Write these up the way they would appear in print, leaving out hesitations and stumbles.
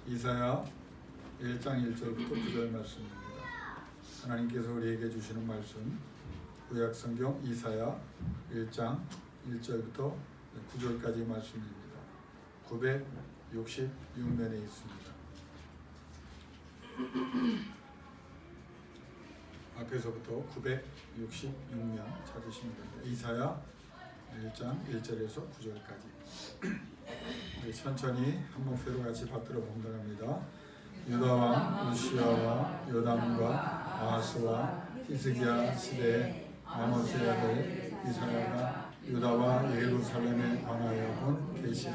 이사야 1장 1절부터 9절 말씀입니다. 하나님께서 우리에게 주시는 말씀 구약성경 이사야 1장 1절부터 9절까지 말씀입니다. 966면에 있습니다. 앞에서부터 966면 찾으시면 됩니다. 이사야 1장 1절에서 9절까지 천천히 한 목소리로 같이 받들어 본다합니다. 유다왕 우시야와 요담과 아하스와 히스기야 시대에 아모스의 아들 이사야가 유다와 예루살렘에 관하여 본 계시라.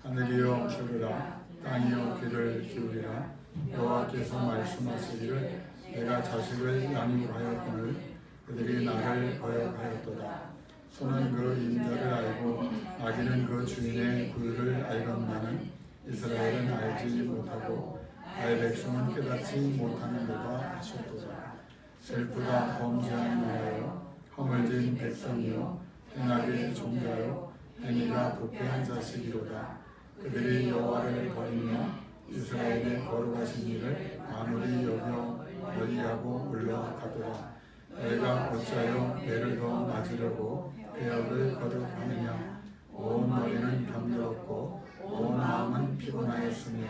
하늘이여 들으라, 땅이여 귀를 기울이라. 여호와께서 말씀하시기를 내가 자식을 양육하였거늘 그들이 나를 거역하였도다. 소는 그 임자를 알고 아기는 그 주인의 구유를 알건만은 이스라엘은 알지 못하고 나의 백성은 깨닫지 못하는도다 하셨도다. 슬프다 범죄한 나라여, 허물진 백성이여, 행악의 종자여, 행위가 부패한 자식이로다. 그들이 여호와를 버리며 이스라엘의 거룩하신 일을 아무리 여겨 멀리하고 물러가도다. 너희가 어찌하여 매를 더 맞으려고 폐역을 거듭하느냐. 온 머리는 병들었고 온 마음은 피곤하였으며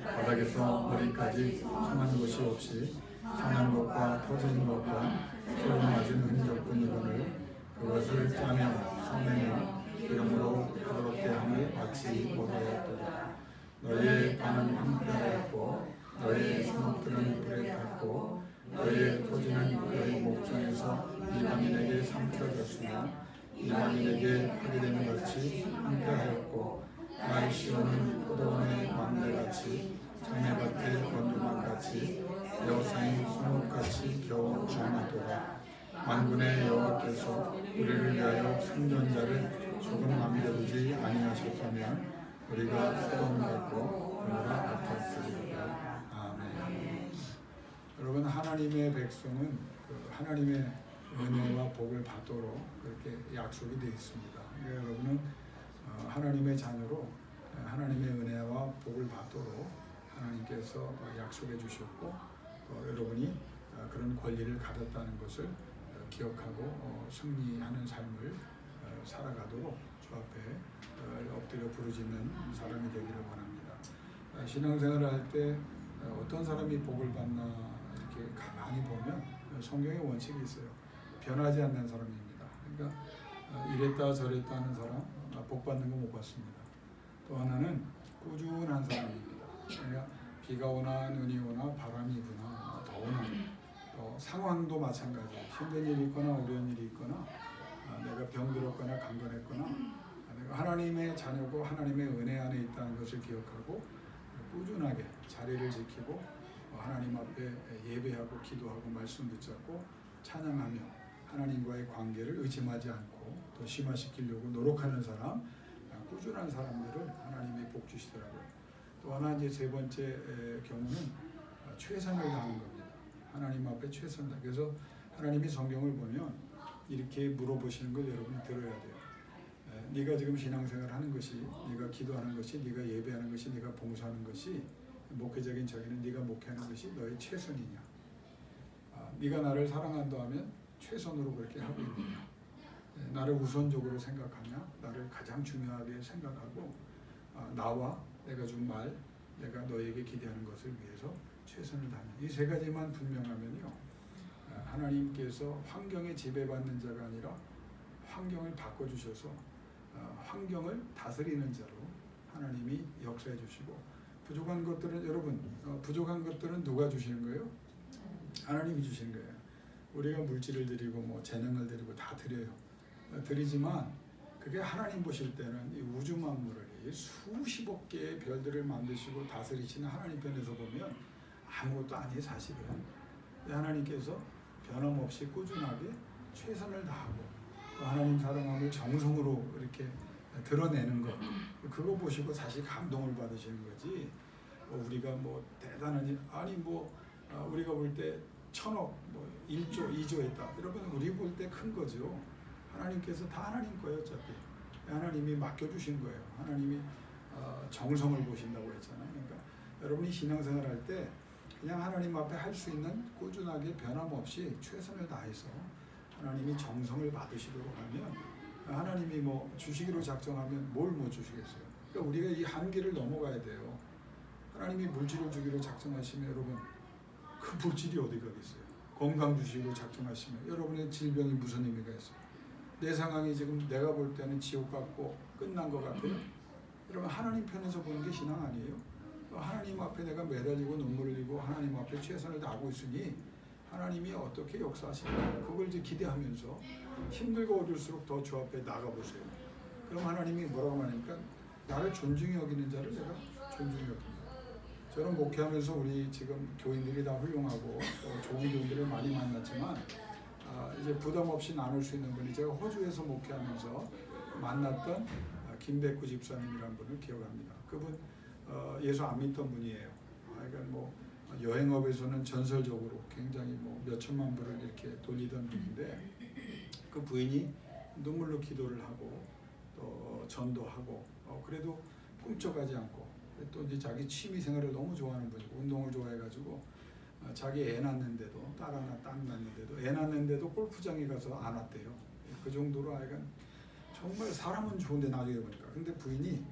바닥에서 머리까지 상한 곳이 없이 상한 것과 터진 것과 피로 맞은 흔적뿐이거늘 그것을 짜며 써내며 기름으로 가볍게 함을 받지 못하였도다. 너희의 땅은 황폐하였고 너희의 성읍들은 불에 탔고 너희의 토지는 너희 목전에서 이방인에게 삼켜졌으며 이방인에게 파괴되는 것이 황폐하였고 나의 시온은 포도원의 망대같이 장내밭의 건조망같이 여호사인 성읍같이 겨우 주하나도다. 만군의 여호와께서 우리를 위하여 생존자를 조금 남겨두지 아니하셨다면 우리가 소돔 같고 고모라 같았으리로다. 아멘. 여러분, 하나님의 백성은 하나님의 은혜와 복을 받도록 그렇게 약속이 되어 있습니다. 그러니까 여러분은 하나님의 자녀로 하나님의 은혜와 복을 받도록 하나님께서 약속해 주셨고 여러분이 그런 권리를 가졌다는 것을 기억하고 승리하는 삶을 살아가도록 주 앞에 엎드려 부르짖는 사람이 되기를 원합니다. 신앙생활을 할 때 어떤 사람이 복을 받나 이렇게 가만히 보면 성경의 원칙이 있어요. 변하지 않는 사람입니다. 그러니까 이랬다 저랬다 하는 사람 복 받는 거 못 받습니다. 또 하나는 꾸준한 사람입니다. 그러니까 비가 오나 눈이 오나 바람이 부나 더우나 상황도 마찬가지. 힘든 일이 있거나 어려운 일이 있거나 내가 병들었거나 강건했거나 내가 하나님의 자녀고 하나님의 은혜 안에 있다는 것을 기억하고 꾸준하게 자리를 지키고 하나님 앞에 예배하고 기도하고 말씀 붙잡고 찬양하며 하나님과의 관계를 의심하지 않고 더 심화시키려고 노력하는 사람, 꾸준한 사람들을 하나님이 복 주시더라고요. 또 하나 이제 세 번째 경우는 최선을 다하는 겁니다. 하나님 앞에 최선을 다. 그래서 하나님이 성경을 보면 이렇게 물어보시는 걸 여러분이 들어야 돼요. 네가 지금 신앙생활을 하는 것이, 네가 기도하는 것이, 네가 예배하는 것이, 네가 봉사하는 것이, 목회적인 저기는 네가 목회하는 것이 너의 최선이냐? 네가 나를 사랑한다 하면 최선으로 그렇게 하고 있느냐? 나를 우선적으로 생각하냐? 나를 가장 중요하게 생각하고 나와 내가 준 말, 내가 너에게 기대하는 것을 위해서 최선을 다하냐? 이 세 가지만 분명하면요, 하나님께서 환경에 지배받는 자가 아니라 환경을 바꿔주셔서 환경을 다스리는 자로 하나님이 역사해 주시고, 부족한 것들은 여러분 부족한 것들은 누가 주시는 거예요? 하나님이 주시는 거예요. 우리가 물질을 드리고 뭐 재능을 드리고 다 드려요. 드리지만 그게 하나님 보실 때는 이 우주 만물을 수십억 개의 별들을 만드시고 다스리시는 하나님 편에서 보면 아무것도 아니에요, 사실은. 하나님께서 변함없이 꾸준하게 최선을 다하고 하나님 사랑함을 정성으로 이렇게 드러내는 것, 그거 보시고 사실 감동을 받으시는 거지. 우리가 뭐 대단한 일, 아니 뭐 우리가 볼 때 1000억, 뭐 1조, 2조 했다. 여러분 우리 볼 때 큰 거죠. 하나님께서 다 하나님 거예요, 어차피. 하나님이 맡겨주신 거예요. 하나님이 정성을 보신다고 했잖아요. 그러니까 여러분이 신앙생활 할 때 그냥 하나님 앞에 할 수 있는 꾸준하게 변함없이 최선을 다해서 하나님이 정성을 받으시도록 하면 하나님이 뭐 주시기로 작정하면 뭘 못 주시겠어요. 그러니까 우리가 이 한계를 넘어가야 돼요. 하나님이 물질을 주기로 작정하시면 여러분 그 물질이 어디 가겠어요. 건강 주시기로 작정하시면 여러분의 질병이 무슨 의미가 있어요. 내 상황이 지금 내가 볼 때는 지옥 같고 끝난 것 같아요. 여러분 하나님 편에서 보는 게 신앙 아니에요? 하나님 앞에 내가 매달리고 눈물 흘리고 하나님 앞에 최선을 다하고 있으니 하나님이 어떻게 역사하실까? 그걸 이제 기대하면서 힘들고 어려울수록 더 주 앞에 나가보세요. 그럼 하나님이 뭐라고 하니까 나를 존중히 여기는 자를 내가 존중히 여긴다. 저는 목회하면서 우리 지금 교인들이 다 훌륭하고 좋은 교인들을 많이 만났지만 이제 부담 없이 나눌 수 있는 분이 제가 호주에서 목회하면서 만났던 김백구 집사님이라는 분을 기억합니다. 그분 예수 안 믿던 분이에요. 그러니까 뭐 여행업에서는 전설적으로 굉장히 뭐 몇천만 불을 이렇게 돌리던 분인데 그 부인이 눈물로 기도를 하고 또 전도하고 그래도 꿈쩍하지 않고 또 이제 자기 취미 생활을 너무 좋아하는 분이고 운동을 좋아해가지고 자기 애 낳는데도 딸 하나 딱 낳는데도 애 낳는데도 골프장에 가서 안 왔대요. 그 정도로 아이가 정말 사람은 좋은데 나중에 보니까 근데 부인이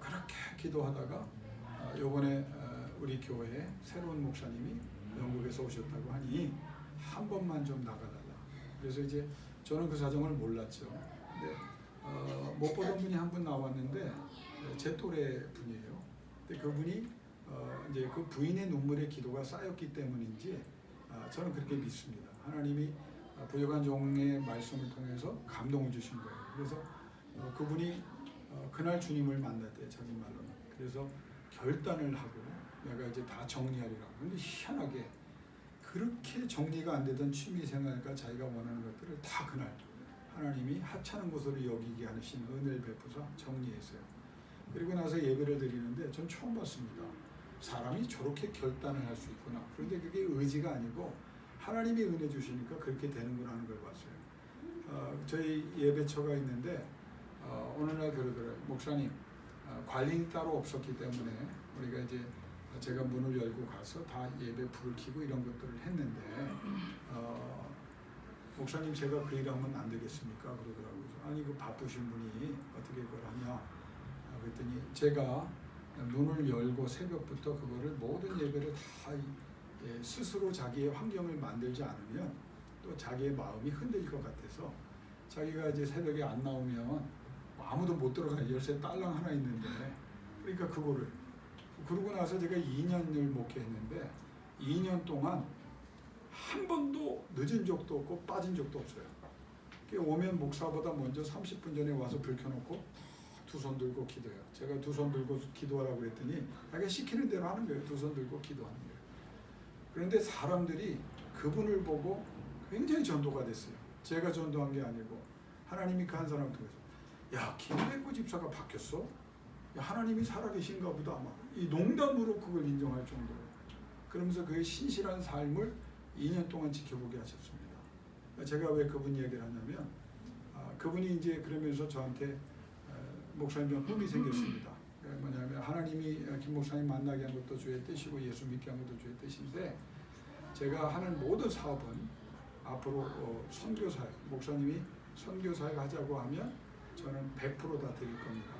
그렇게 기도하다가 요번에 우리 교회에 새로운 목사님이 영국에서 오셨다고 하니 한 번만 좀 나가달라. 그래서 이제 저는 그 사정을 몰랐죠. 근데 못 보던 분이 한 분 나왔는데 제 또래 분이에요. 근데 그분이 이제 그 부인의 눈물의 기도가 쌓였기 때문인지 저는 그렇게 믿습니다. 하나님이 부족한 종의 말씀을 통해서 감동을 주신 거예요. 그래서 그분이 그날 주님을 만났대요. 자기 말로는. 그래서 결단을 하고 내가 이제 다 정리하리라고. 근데 희한하게 그렇게 정리가 안 되던 취미생활과 자기가 원하는 것들을 다 그날 하나님이 하찮은 것으로 여기게 하시는 은혜를 베푸사 정리했어요. 그리고 나서 예배를 드리는데 전 처음 봤습니다. 사람이 저렇게 결단을 할 수 있구나. 그런데 그게 의지가 아니고 하나님이 은혜 주시니까 그렇게 되는구나 하는 걸 봤어요. 저희 예배처가 있는데 어느 날 그러더라고요. 목사님 관리인이 따로 없었기 때문에 우리가 이제 제가 문을 열고 가서 다 예배 불을 켜고 이런 것들을 했는데 목사님 제가 그 일하면 안 되겠습니까? 그러더라고요. 아니 그 바쁘신 분이 어떻게 그걸 하냐? 그랬더니 제가 문을 열고 새벽부터 그거를 모든 예배를 다 스스로 자기의 환경을 만들지 않으면 또 자기의 마음이 흔들릴 것 같아서 자기가 이제 새벽에 안 나오면 아무도 못 들어가요. 열쇠 딸랑 하나 있는데 그러니까 그거를 그러고 나서 제가 2년을 목회했는데 2년 동안 한 번도 늦은 적도 없고 빠진 적도 없어요. 오면 목사보다 먼저 30분 전에 와서 불 켜놓고 두 손 들고 기도해요. 제가 두 손 들고 기도하라고 했더니 자기가 시키는 대로 하는 거예요. 두 손 들고 기도하는 거예요. 그런데 사람들이 그분을 보고 굉장히 전도가 됐어요. 제가 전도한 게 아니고 하나님이 그 한 사람 통해서 야 김백구 집사가 바뀌었어? 야, 하나님이 살아계신가 보다 아마 이 농담으로 그걸 인정할 정도로 그러면서 그의 신실한 삶을 2년 동안 지켜보게 하셨습니다. 제가 왜 그분 이야기를 하냐면 그분이 이제 그러면서 저한테 목사님 좀 꿈이 생겼습니다. 뭐냐면 하나님이 김 목사님 만나게 한 것도 주의 뜻이고 예수 믿게 한 것도 주의 뜻인데 제가 하는 모든 사업은 앞으로 선교사역, 목사님이 선교사역 하자고 하면 저는 100% 다 드릴 겁니다.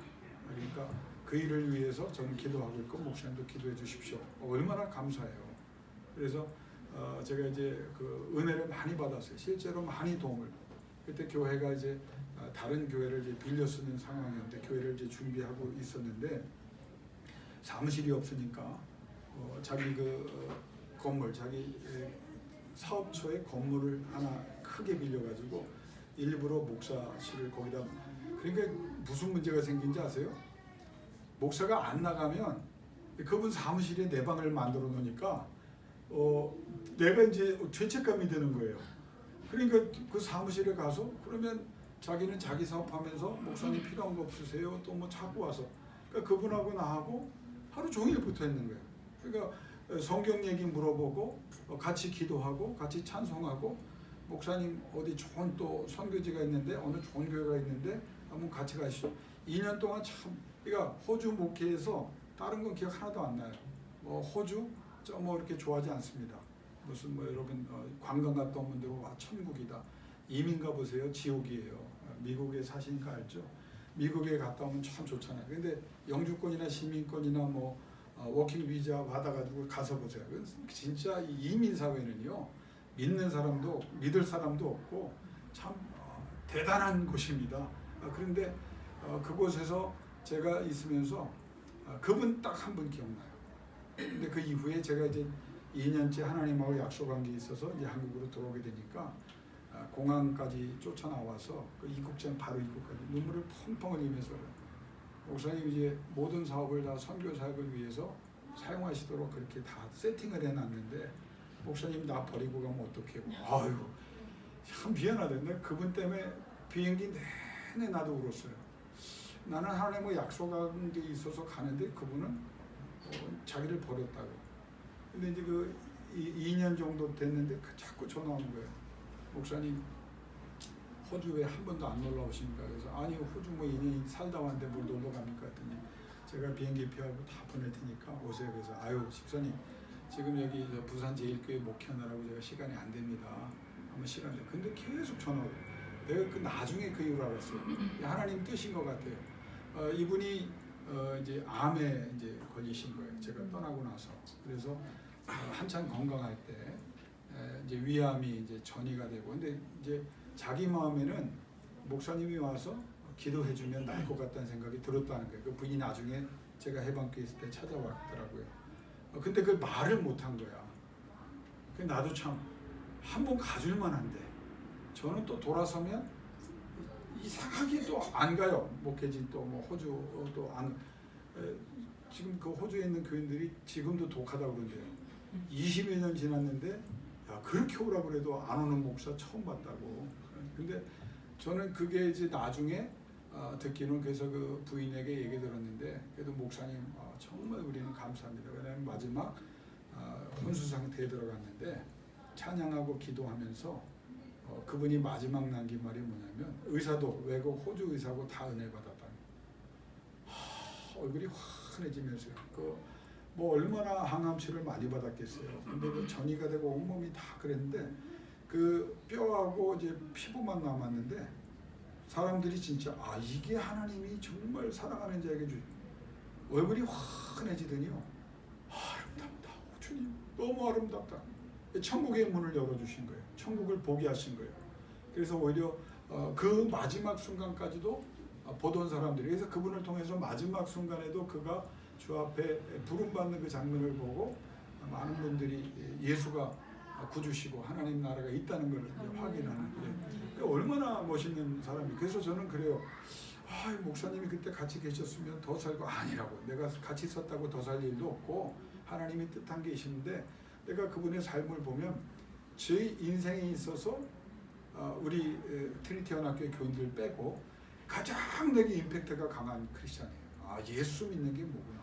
그러니까 그 일을 위해서 저는 기도하고 있고 목사님도 기도해 주십시오. 얼마나 감사해요. 그래서 제가 이제 그 은혜를 많이 받았어요. 실제로 많이 도움을. 그때 교회가 이제 다른 교회를 이제 빌려 쓰는 상황이었는데 교회를 이제 준비하고 있었는데 사무실이 없으니까 자기 그 건물, 자기 사업처의 건물을 하나 크게 빌려가지고 일부러 목사실을 거기다 그러니까 무슨 문제가 생긴지 아세요? 목사가 안 나가면 그분 사무실에 내 방을 만들어 놓으니까 내가 이제 죄책감이 드는 거예요. 그러니까 그 사무실에 가서 그러면 자기는 자기 사업하면서 목사님 필요한 거 없으세요? 또 뭐 찾고 와서 그러니까 그분하고 나하고 하루 종일 붙어 있는 거예요. 그러니까 성경 얘기 물어보고 같이 기도하고 같이 찬송하고 목사님 어디 좋은 또 선교지가 있는데 어느 좋은 교회가 있는데 한번 같이 가시죠. 2년 동안 참 그러니까 호주 목회에서 다른 건 기억 하나도 안 나요. 호주 뭐 이렇게 좋아하지 않습니다. 무슨 뭐 여러분 관광 갔다 온 분들 와 천국이다. 이민 가 보세요. 지옥이에요. 미국에 사시니까 알죠. 미국에 갔다 오면 참 좋잖아요. 근데 영주권이나 시민권이나 뭐 워킹 비자 받아가지고 가서 보세요. 진짜 이민 사회는요, 믿는 사람도 믿을 사람도 없고 참 대단한 곳입니다. 그런데 그곳에서 제가 있으면서 그분 딱 한 분 기억나요. 근데 그 이후에 제가 이제 2년째 하나님하고 약속한 게 있어서 이제 한국으로 들어오게 되니까 공항까지 쫓아나와서 그 입국전 바로 입국까지 눈물을 펑펑 흘리면서 목사님 이제 모든 사업을 다 선교 사역을 위해서 사용하시도록 그렇게 다 세팅을 해놨는데 목사님 나 버리고 가면 어떡해요? 아유 참 미안하던데 그분 때문에 비행기 내내 나도 울었어요. 나는 하나님과 약속한 게 있어서 가는데 그분은 자기를 버렸다고. 근데 이제 그 2년 정도 됐는데 자꾸 전화 오는 거예요. 목사님 호주에 한 번도 안 놀러 오십니까? 그래서 아니 호주 뭐 2년 살다 왔는데 뭘 놀러 갑니까? 했더니 제가 비행기 표하고 다 보낼 테니까 오세요. 그래서 아유 집사님 지금 여기 부산 제일교회 목회하느라고 제가 시간이 안 됩니다. 한번 시간 돼. 근데 계속 전화 와요. 내가 그 나중에 그 이유를 알았어요. 하나님 뜻인 것 같아요. 이분이 이제 암에 이제 걸리신 거예요. 제가 떠나고 나서. 그래서 한참 건강할 때 이제 위암이 이제 전이가 되고, 근데 이제 자기 마음에는 목사님이 와서 기도해주면 나을 것 같다는 생각이 들었다는 거예요. 그 부인이 나중에 제가 해방교회 있을 때 찾아왔더라고요. 근데 그걸 말을 못한 거야. 나도 참 한번 가줄 만한데 저는 또 돌아서면 이상하게 또 안 가요. 목회진 또 뭐 호주 또 안. 지금 그 호주에 있는 교인들이 지금도 독하다고 그러는데요. 20여 년 지났는데 야 그렇게 오라고 그래도 안 오는 목사 처음 봤다고. 근데 저는 그게 이제 나중에 듣기는 그래서 그 부인에게 얘기 들었는데 그래도 목사님 정말 우리는 감사합니다. 왜냐하면 마지막 혼수 상태에 들어갔는데 찬양하고 기도하면서 그분이 마지막 남긴 말이 뭐냐면 의사도 외국 호주 의사고 다 은혜 받았다. 얼굴이 환해지면서요. 뭐 얼마나 항암치를 많이 받았겠어요. 근데 그 전이가 되고 온몸이 다 그랬는데 그 뼈하고 이제 피부만 남았는데 사람들이 진짜 이게 하나님이 정말 사랑하는 자에게 주 얼굴이 환해지더니요. 아름답다. 주님 너무 아름답다. 천국의 문을 열어주신 거예요. 천국을 보게 하신 거예요. 그래서 오히려 그 마지막 순간까지도 보던 사람들이, 그래서 그분을 통해서 마지막 순간에도 그가 주 앞에 부름받는 그 장면을 보고 많은 분들이 예수가 구주시고 하나님 나라가 있다는 걸 확인하는 게 얼마나 멋있는 사람이. 그래서 저는 그래요. 목사님이 그때 같이 계셨으면 더 살고, 아니라고. 내가 같이 있었다고 더 살 일도 없고 하나님이 뜻한 게 있는데 내가 그분의 삶을 보면 제 인생에 있어서 우리 트리니티 연합교회 교인들 빼고 가장 내게 임팩트가 강한 크리스찬이에요. 예수 믿는 게 뭐구나.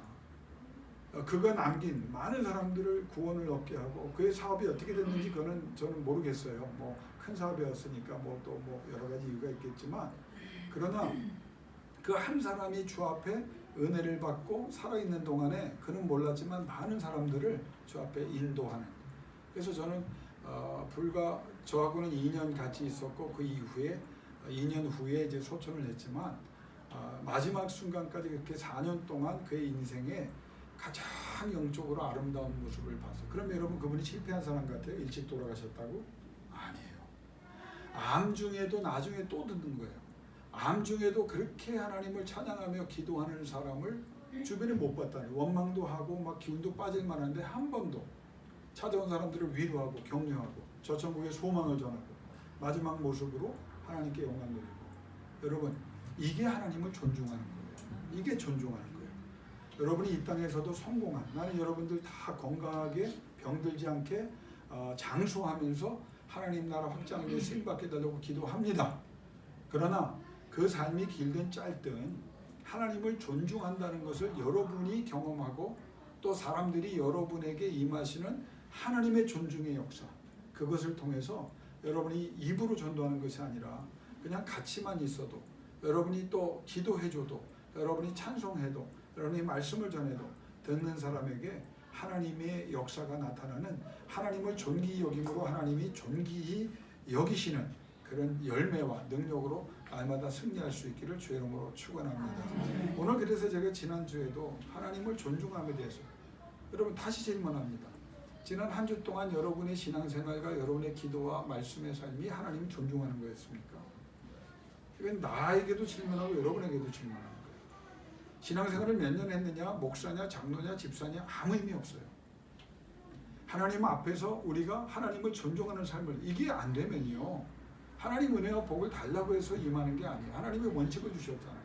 그가 남긴 많은 사람들을 구원을 얻게 하고 그의 사업이 어떻게 됐는지 그거는 저는 모르겠어요. 뭐 큰 사업이었으니까 뭐 또 뭐 여러 가지 이유가 있겠지만, 그러나 그 한 사람이 주 앞에 은혜를 받고 살아있는 동안에 그는 몰랐지만 많은 사람들을 주 앞에 인도하는. 그래서 저는 불과 저하고는 2년 같이 있었고 그 이후에 2년 후에 이제 소천을 했지만 마지막 순간까지 그렇게 4년 동안 그의 인생에 가장 영적으로 아름다운 모습을 봤어요. 그럼 여러분 그분이 실패한 사람 같아요? 일찍 돌아가셨다고? 아니에요. 암 중에도 나중에 또 듣는 거예요. 암 중에도 그렇게 하나님을 찬양하며 기도하는 사람을 주변에 못 봤다니. 원망도 하고 막 기운도 빠질 만한데 한 번도 찾아온 사람들을 위로하고 격려하고 저천국의 소망을 전하고 마지막 모습으로 하나님께 영광 돌리고. 여러분 이게 하나님을 존중하는 거예요. 이게 존중하는 거예요. 여러분이 이 땅에서도 성공한, 나는 여러분들 다 건강하게 병들지 않게 장수하면서 하나님 나라 확장을 위해 쓰임받게 달라고 기도합니다. 그러나 그 삶이 길든 짧든 하나님을 존중한다는 것을 여러분이 경험하고 또 사람들이 여러분에게 임하시는 하나님의 존중의 역사, 그것을 통해서 여러분이 입으로 전도하는 것이 아니라 그냥 같이만 있어도, 여러분이 또 기도해줘도, 여러분이 찬송해도, 여러분이 말씀을 전해도 듣는 사람에게 하나님의 역사가 나타나는 하나님을 존귀히 여김으로 하나님이 존귀히 여기시는 그런 열매와 능력으로 날마다 승리할 수 있기를 주의 이름으로 축원합니다. 오늘 그래서 제가 지난주에도 하나님을 존중함에 대해서 여러분 다시 질문합니다. 지난 한 주 동안 여러분의 신앙생활과 여러분의 기도와 말씀의 삶이 하나님 존중하는 거였습니까? 이건 나에게도 질문하고 여러분에게도 질문하는 거예요. 신앙생활을 몇 년 했느냐, 목사냐, 장로냐, 집사냐 아무 의미 없어요. 하나님 앞에서 우리가 하나님을 존중하는 삶을 이게 안 되면요, 하나님 은혜와 복을 달라고 해서 임하는 게 아니에요. 하나님의 원칙을 주셨잖아요.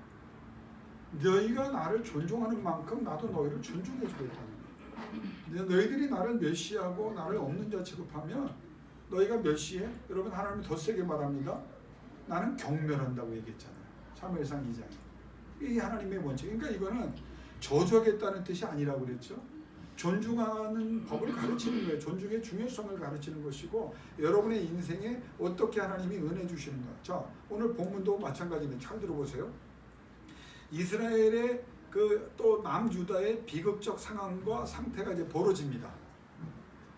너희가 나를 존중하는 만큼 나도 너희를 존중해 주겠다는 거예요. 너희들이 나를 멸시하고 나를 없는 자 취급하면 너희가 멸시해? 여러분 하나님이 더 세게 말합니다. 나는 경멸한다고 얘기했잖아요. 사무엘상 2장에. 이게 하나님의 원칙. 그러니까 이거는 저주하겠다는 뜻이 아니라고 그랬죠. 존중하는 법을 가르치는 거예요. 존중의 중요성을 가르치는 것이고 여러분의 인생에 어떻게 하나님이 은혜 주시는가. 자, 오늘 본문도 마찬가지입니다. 잘 들어보세요. 이스라엘의 또 남유다의 비극적 상황과 상태가 이제 벌어집니다.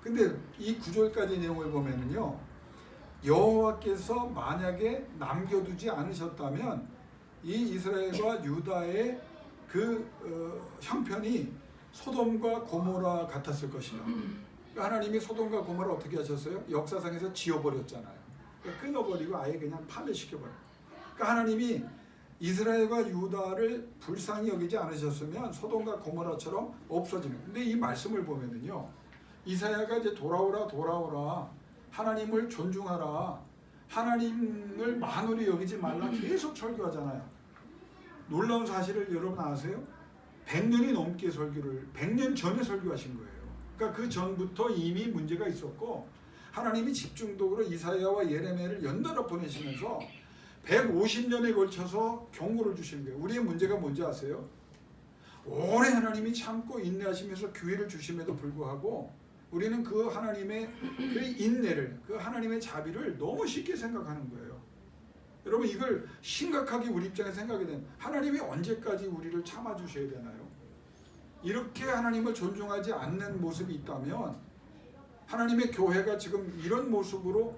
근데 이 9절까지 내용을 보면은요, 여호와께서 만약에 남겨두지 않으셨다면 이 이스라엘과 유다의 형편이 소돔과 고모라 같았을 것이다. 하나님이 소돔과 고모라 어떻게 하셨어요? 역사상에서 지워버렸잖아요. 끊어버리고 아예 그냥 파멸시켜버려요. 그러니까 하나님이 이스라엘과 유다를 불쌍히 여기지 않으셨으면 소돔과 고모라처럼 없어지는. 근데 이 말씀을 보면은요, 이사야가 이제 돌아오라 하나님을 존중하라, 하나님을 만홀히 여기지 말라 계속 설교하잖아요. 놀라운 사실을 여러분 아세요? 100년이 넘게 100년 전에 설교하신 거예요. 그러니까 그 전부터 이미 문제가 있었고 하나님이 집중적으로 이사야와 예레미야를 연달아 보내시면서 150년에 걸쳐서 경고를 주시는 거예요. 우리의 문제가 뭔지 아세요? 오래 하나님이 참고 인내하시면서 기회를 주심에도 불구하고 우리는 그 하나님의 그 인내를, 그 하나님의 자비를 너무 쉽게 생각하는 거예요. 여러분 이걸 심각하게 우리 입장에서 생각이 되면 하나님이 언제까지 우리를 참아주셔야 되나요? 이렇게 하나님을 존중하지 않는 모습이 있다면 하나님의 교회가 지금 이런 모습으로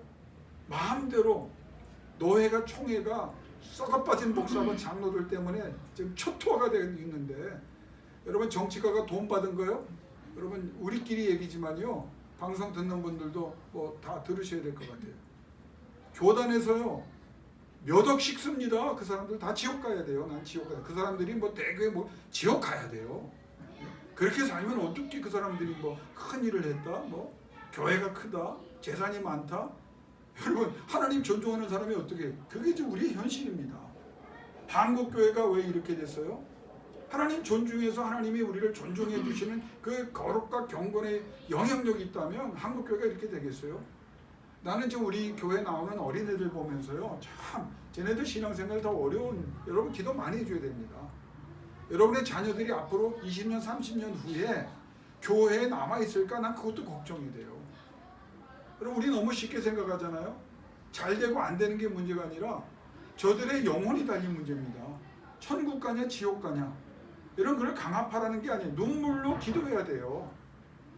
마음대로 노회가 총회가 썩어빠진 목사와 장로들 때문에 지금 초토화가 되어 있는데, 여러분 정치가가 돈 받은 거요? 여러분 우리끼리 얘기지만요, 방송 듣는 분들도 뭐 다 들으셔야 될 것 같아요. 교단에서요 몇 억씩 씁니다. 그 사람들 다 지옥 가야 돼요. 난 지옥 가야. 그 사람들이 뭐 대교에 뭐 지옥 가야 돼요. 그렇게 살면 어떻게 그 사람들이 뭐 큰 일을 했다, 뭐 교회가 크다, 재산이 많다. 여러분 하나님 존중하는 사람이 어떻게? 그게 이제 우리의 현실입니다. 한국 교회가 왜 이렇게 됐어요? 하나님 존중해서 하나님이 우리를 존중해 주시는 그 거룩과 경건의 영향력이 있다면 한국 교회가 이렇게 되겠어요? 나는 지금 우리 교회 나오는 어린애들 보면서요, 참 쟤네들 신앙생활 더 어려운, 여러분 기도 많이 해줘야 됩니다. 여러분의 자녀들이 앞으로 20년 30년 후에 교회에 남아있을까? 난 그것도 걱정이 돼요. 여러분 우리 너무 쉽게 생각하잖아요. 잘 되고 안 되는 게 문제가 아니라 저들의 영혼이 달린 문제입니다. 천국 가냐 지옥 가냐, 이런 걸 강압하라는 게 아니에요. 눈물로 기도해야 돼요.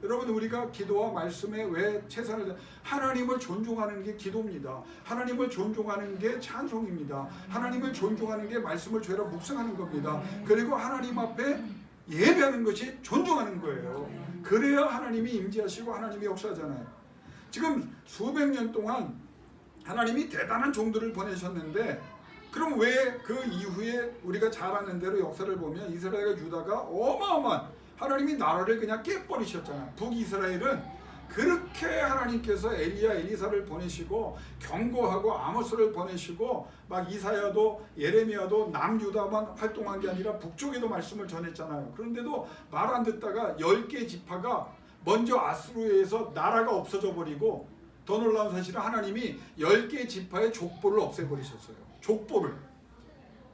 여러분 우리가 기도와 말씀에 왜 최선을 하나님을 존중하는 게 기도입니다. 하나님을 존중하는 게 찬송입니다. 하나님을 존중하는 게 말씀을 죄라 묵상하는 겁니다. 그리고 하나님 앞에 예배하는 것이 존중하는 거예요. 그래야 하나님이 임재하시고 하나님이 역사하잖아요. 지금 수백 년 동안 하나님이 대단한 종들을 보내셨는데, 그럼 왜 그 이후에 우리가 잘 아는 대로 역사를 보면 이스라엘과 유다가 어마어마한 하나님이 나라를 그냥 깨버리셨잖아요. 북이스라엘은 그렇게 하나님께서 엘리야 엘리사를 보내시고 경고하고 아모스를 보내시고 막 이사야도 예레미야도 남유다만 활동한 게 아니라 북쪽에도 말씀을 전했잖아요. 그런데도 말 안 듣다가 10개 지파가 먼저 아수르에서 나라가 없어져 버리고, 더 놀라운 사실은 하나님이 10개 지파의 족보를 없애버리셨어요. 족보를.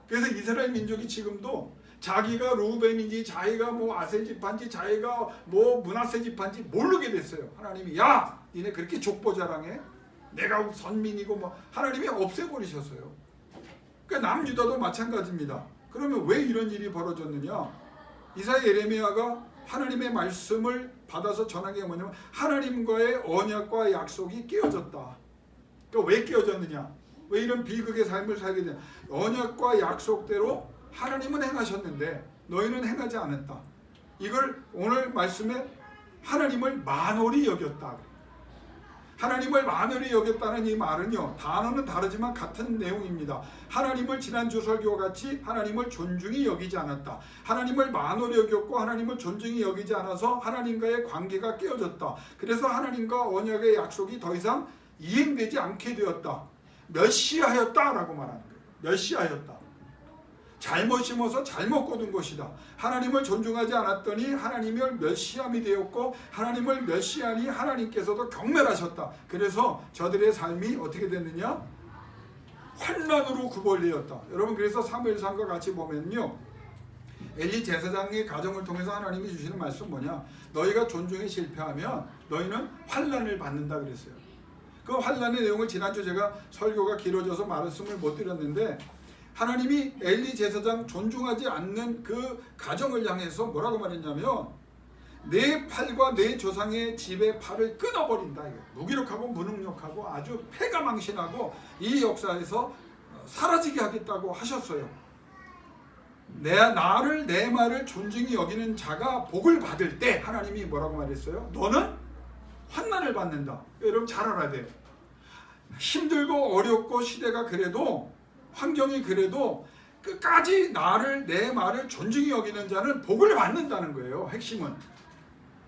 그래서 이스라엘 민족이 지금도 자기가 루벤인지 자기가 뭐 아세 지파인지 자기가 뭐 므낫세 지파인지 모르게 됐어요. 하나님이 야 니네 그렇게 족보 자랑해? 내가 선민이고 뭐 하나님이 없애버리셨어요. 그러니까 남유다도 마찬가지입니다. 그러면 왜 이런 일이 벌어졌느냐? 이사야 예레미야가 하나님의 말씀을 받아서 전하는 게 뭐냐면 하나님과의 언약과 약속이 깨어졌다. 그러니까 왜 깨어졌느냐? 왜 이런 비극의 삶을 살게 되냐? 언약과 약속대로 하나님은 행하셨는데 너희는 행하지 않았다. 이걸 오늘 말씀에 하나님을 만홀히 여겼다. 하나님을 만홀히 여겼다는 이 말은요, 단어는 다르지만 같은 내용입니다. 하나님을 지난주 설교와 같이 하나님을 존중히 여기지 않았다. 하나님을 만홀히 여겼고 하나님을 존중히 여기지 않아서 하나님과의 관계가 깨어졌다. 그래서 하나님과 언약의 약속이 더 이상 이행되지 않게 되었다. 멸시하였다라고 말하는 거예요. 멸시하였다. 잘못 심어서 잘못 거둔 것이다. 하나님을 존중하지 않았더니 하나님을 멸시함이 되었고 하나님을 멸시하니 하나님께서도 경멸하셨다. 그래서 저들의 삶이 어떻게 됐느냐? 환난으로 구벌되었다. 여러분, 그래서 사무엘상과 같이 보면요, 엘리 제사장의 가정을 통해서 하나님이 주시는 말씀 뭐냐? 너희가 존중에 실패하면 너희는 환난을 받는다 그랬어요. 그 환난의 내용을 지난주 제가 설교가 길어져서 말씀을 못 드렸는데, 하나님이 엘리 제사장 존중하지 않는 그 가정을 향해서 뭐라고 말했냐면 내 팔과 내 조상의 집의 팔을 끊어버린다. 무기력하고 무능력하고 아주 패가망신하고 이 역사에서 사라지게 하겠다고 하셨어요. 나를 내 말을 존중히 여기는 자가 복을 받을 때 하나님이 뭐라고 말했어요? 너는 환난을 받는다. 여러분 잘 알아야 돼요. 힘들고 어렵고 시대가 그래도 환경이 그래도 끝까지 내 말을 존중히 여기는 자는 복을 받는다는 거예요. 핵심은.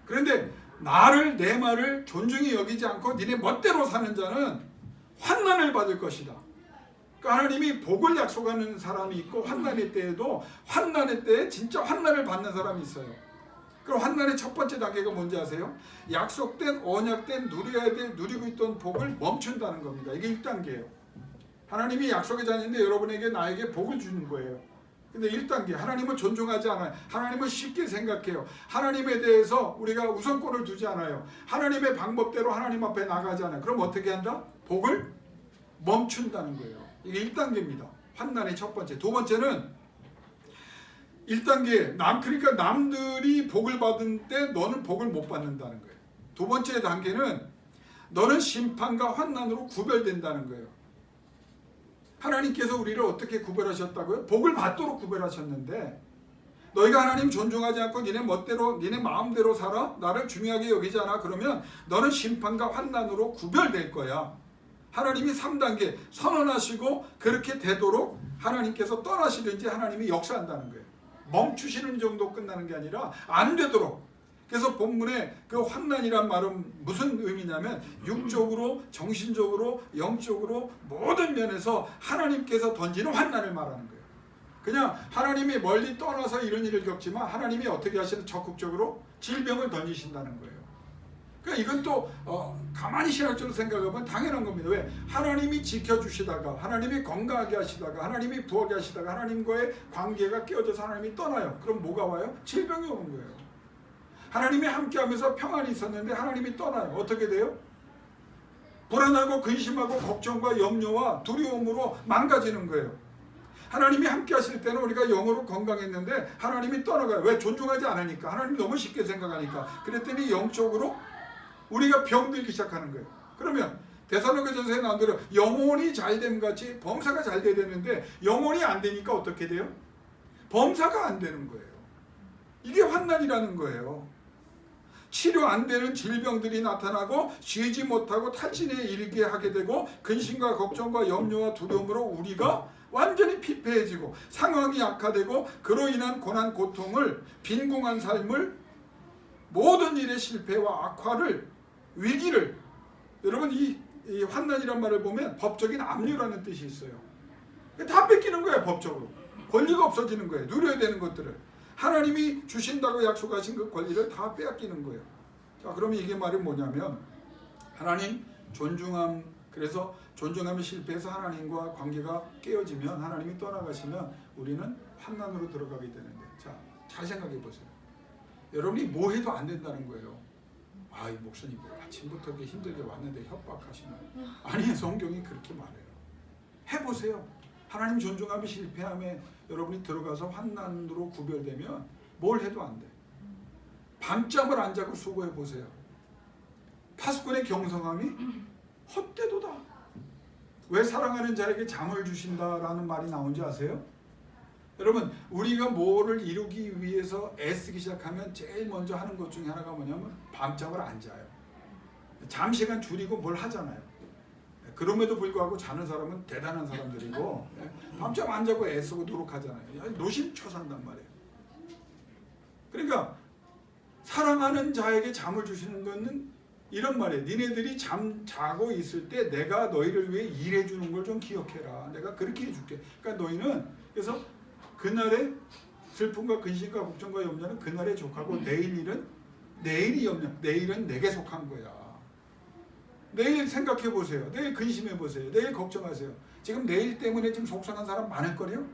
그런데 내 말을 존중히 여기지 않고 니네 멋대로 사는 자는 환난을 받을 것이다. 그러니까 하나님이 복을 약속하는 사람이 있고 환난의 때에도 환난의 때에 진짜 환난을 받는 사람이 있어요. 그럼 환난의 첫 번째 단계가 뭔지 아세요? 약속된 언약된 누려야 될 누리고 있던 복을 멈춘다는 겁니다. 이게 1단계예요. 하나님이 약속의 자녀인데 여러분에게 나에게 복을 주는 거예요. 근데 1단계 하나님을 존중하지 않아요. 하나님을 쉽게 생각해요. 하나님에 대해서 우리가 우선권을 두지 않아요. 하나님의 방법대로 하나님 앞에 나가지 않아요. 그럼 어떻게 한다? 복을 멈춘다는 거예요. 이게 1단계입니다. 환난의 첫 번째. 두 번째는 1단계 그러니까 남들이 복을 받은 때 너는 복을 못 받는다는 거예요. 두 번째 단계는 너는 심판과 환난으로 구별된다는 거예요. 하나님께서 우리를 어떻게 구별하셨다고요? 복을 받도록 구별하셨는데 너희가 하나님 존중하지 않고 니네 멋대로 니네 마음대로 살아? 나를 중요하게 여기지 않아? 그러면 너는 심판과 환난으로 구별될 거야. 하나님이 3단계 선언하시고 그렇게 되도록 하나님께서 떠나시든지 하나님이 역사한다는 거예요. 멈추시는 정도 끝나는 게 아니라 안 되도록. 그래서 본문에 그 환난이란 말은 무슨 의미냐면 육적으로, 정신적으로, 영적으로 모든 면에서 하나님께서 던지는 환난을 말하는 거예요. 그냥 하나님이 멀리 떠나서 이런 일을 겪지만 하나님이 어떻게 하시는 적극적으로 질병을 던지신다는 거예요. 그러니까 이건 또 가만히 신학적으로 생각하면 당연한 겁니다. 왜? 하나님이 지켜주시다가 하나님이 건강하게 하시다가 하나님이 부하게 하시다가 하나님과의 관계가 깨어져서 하나님이 떠나요. 그럼 뭐가 와요? 질병이 오는 거예요. 하나님이 함께하면서 평안이 있었는데 하나님이 떠나요. 어떻게 돼요? 불안하고 근심하고 걱정과 염려와 두려움으로 망가지는 거예요. 하나님이 함께 하실 때는 우리가 영으로 건강했는데 하나님이 떠나가요. 왜? 존중하지 않으니까. 하나님 너무 쉽게 생각하니까. 그랬더니 영적으로 우리가 병들기 시작하는 거예요. 그러면 데살로니가전서에 나온 대로 영혼이 잘됨 같이 범사가 잘 돼야 되는데 영혼이 안 되니까 어떻게 돼요? 범사가 안 되는 거예요. 이게 환난이라는 거예요. 치료 안 되는 질병들이 나타나고 쉬지 못하고 탈진에 이르게 하게 되고 근심과 걱정과 염려와 두려움으로 우리가 완전히 피폐해지고 상황이 악화되고 그로 인한 고난 고통을 빈궁한 삶을 모든 일의 실패와 악화를 위기를 여러분 이 환난이란 말을 보면 법적인 압류라는 뜻이 있어요. 다 뺏기는 거예요. 법적으로 권리가 없어지는 거예요. 누려야 되는 것들을 하나님이 주신다고 약속하신 그 권리를 다 빼앗기는 거예요. 자, 그러면 이게 말이 뭐냐면 하나님 존중함, 그래서 존중함이 실패해서 하나님과 관계가 깨어지면 하나님이 떠나가시면 우리는 환난으로 들어가게 되는데, 자, 잘 생각해 보세요. 여러분이 뭐 해도 안 된다는 거예요. 아, 이 목사님 아침부터 이렇게 힘들게 왔는데 협박하시나요? 아니, 성경이 그렇게 말해요. 해보세요. 하나님 존중함이 실패함에 여러분이 들어가서 환난으로 구별되면 뭘 해도 안 돼. 밤잠을 안 자고 수고해 보세요. 파수꾼의 경성함이 헛되도다. 왜 사랑하는 자에게 잠을 주신다라는 말이 나온지 아세요? 여러분, 우리가 뭐를 이루기 위해서 애쓰기 시작하면 제일 먼저 하는 것 중에 하나가 뭐냐면 밤잠을 안 자요. 잠시간 줄이고 뭘 하잖아요. 그럼에도 불구하고 자는 사람은 대단한 사람들이고, 밤잠 안 자고 애쓰고 노력하잖아요. 노심초사한단 말이에요. 그러니까 사랑하는 자에게 잠을 주시는 것은 이런 말이에요. 니네들이 자고 있을 때 내가 너희를 위해 일해주는 걸 좀 기억해라. 내가 그렇게 해줄게. 그러니까 너희는, 그래서 그날의 슬픔과 근심과 걱정과 염려는 그날에 족하고 내일 일은 내일이 염려, 내일은 내게 속한 거야. 내일 생각해 보세요. 내일 근심해 보세요. 내일 걱정하세요. 지금 내일 때문에 지금 속상한 사람 많을걸요?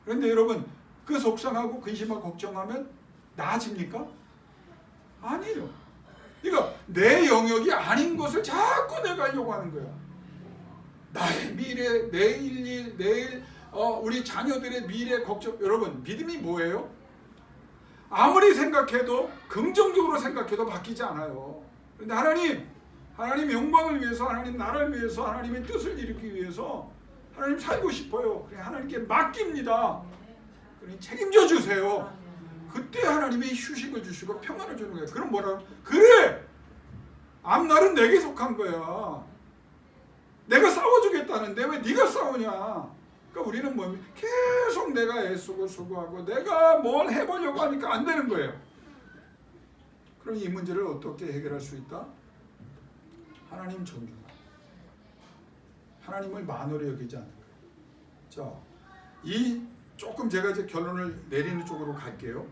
그런데 여러분, 그 속상하고 근심하고 걱정하면 나아집니까? 아니에요. 그러니까 내 영역이 아닌 것을 자꾸 내가 하려고 하는 거야. 나의 미래, 내일 일, 내일 우리 자녀들의 미래 걱정. 여러분, 믿음이 뭐예요? 아무리 생각해도, 긍정적으로 생각해도 바뀌지 않아요. 그런데 하나님 영광을 위해서, 하나님 나라를 위해서, 하나님의 뜻을 이루기 위해서 하나님 살고 싶어요. 그래, 하나님께 맡깁니다. 그러니 책임져 주세요. 그때 하나님이 휴식을 주시고 평안을 주는 거예요. 그럼 뭐라고? 그래! 앞날은 내게 속한 거야. 내가 싸워주겠다는데 왜 네가 싸우냐? 그러니까 우리는 뭐 계속 내가 애쓰고 수고하고 내가 뭘 해보려고 하니까 안 되는 거예요. 그럼 이 문제를 어떻게 해결할 수 있다? 하나님 존중. 하나님을 만으로 여기지 않는 거예요. 자, 조금 제가 이제 결론을 내리는 쪽으로 갈게요.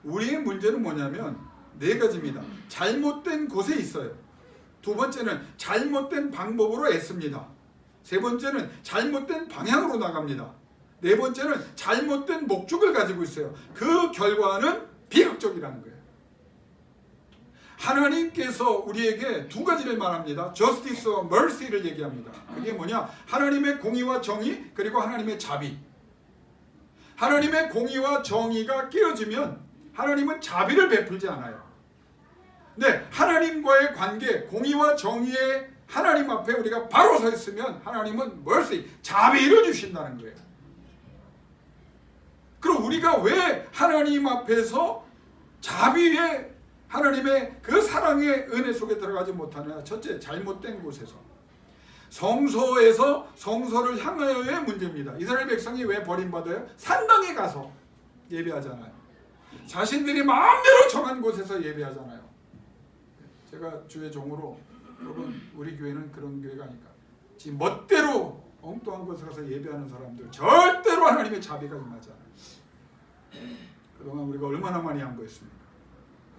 우리의 문제는 뭐냐면 네 가지입니다. 잘못된 곳에 있어요. 두 번째는 잘못된 방법으로 애씁니다. 세 번째는 잘못된 방향으로 나갑니다. 네 번째는 잘못된 목적을 가지고 있어요. 그 결과는 비극적이라는 거예요. 하나님께서 우리에게 두 가지를 말합니다. Justice와 Mercy를 얘기합니다. 그게 뭐냐? 하나님의 공의와 정의, 그리고 하나님의 자비. 하나님의 공의와 정의가 깨어지면 하나님은 자비를 베풀지 않아요. 근데 하나님과의 관계, 공의와 정의의 하나님 앞에 우리가 바로 서 있으면 하나님은 Mercy, 자비를 주신다는 거예요. 그럼 우리가 왜 하나님 앞에서 자비의 하나님의 그 사랑의 은혜 속에 들어가지 못하느냐? 첫째, 잘못된 곳에서. 성소에서 성소를 향하여의 문제입니다. 이스라엘 백성이 왜 버림받아요? 산당에 가서 예배하잖아요. 자신들이 마음대로 정한 곳에서 예배하잖아요. 제가 주의 종으로, 여러분, 우리 교회는 그런 교회가 아닐까. 지금 멋대로 엉뚱한 곳에 가서 예배하는 사람들 절대로 하나님의 자비가 임하지 않아요. 그동안 우리가 얼마나 많이 양보했습니까?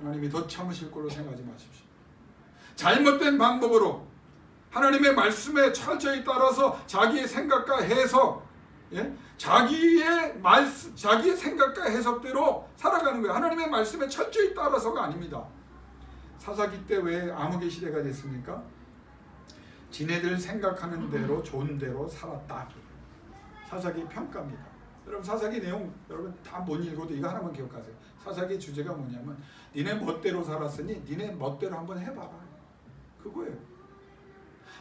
하나님이 더 참으실 걸로 생각하지 마십시오. 잘못된 방법으로 하나님의 말씀에 철저히 따라서 자기의 생각과 해석, 자기의 생각과 해석대로 살아가는 거예요. 하나님의 말씀에 철저히 따라서가 아닙니다. 사사기 때 왜 암흑의 시대가 됐습니까? 지네들 생각하는 대로 좋은 대로 살았다. 사사기 평가입니다. 여러분, 사사기 내용 여러분 다 못 읽어도 이거 하나만 기억하세요. 사사기 주제가 뭐냐면 니네 멋대로 살았으니 니네 멋대로 한번 해봐라. 그거예요.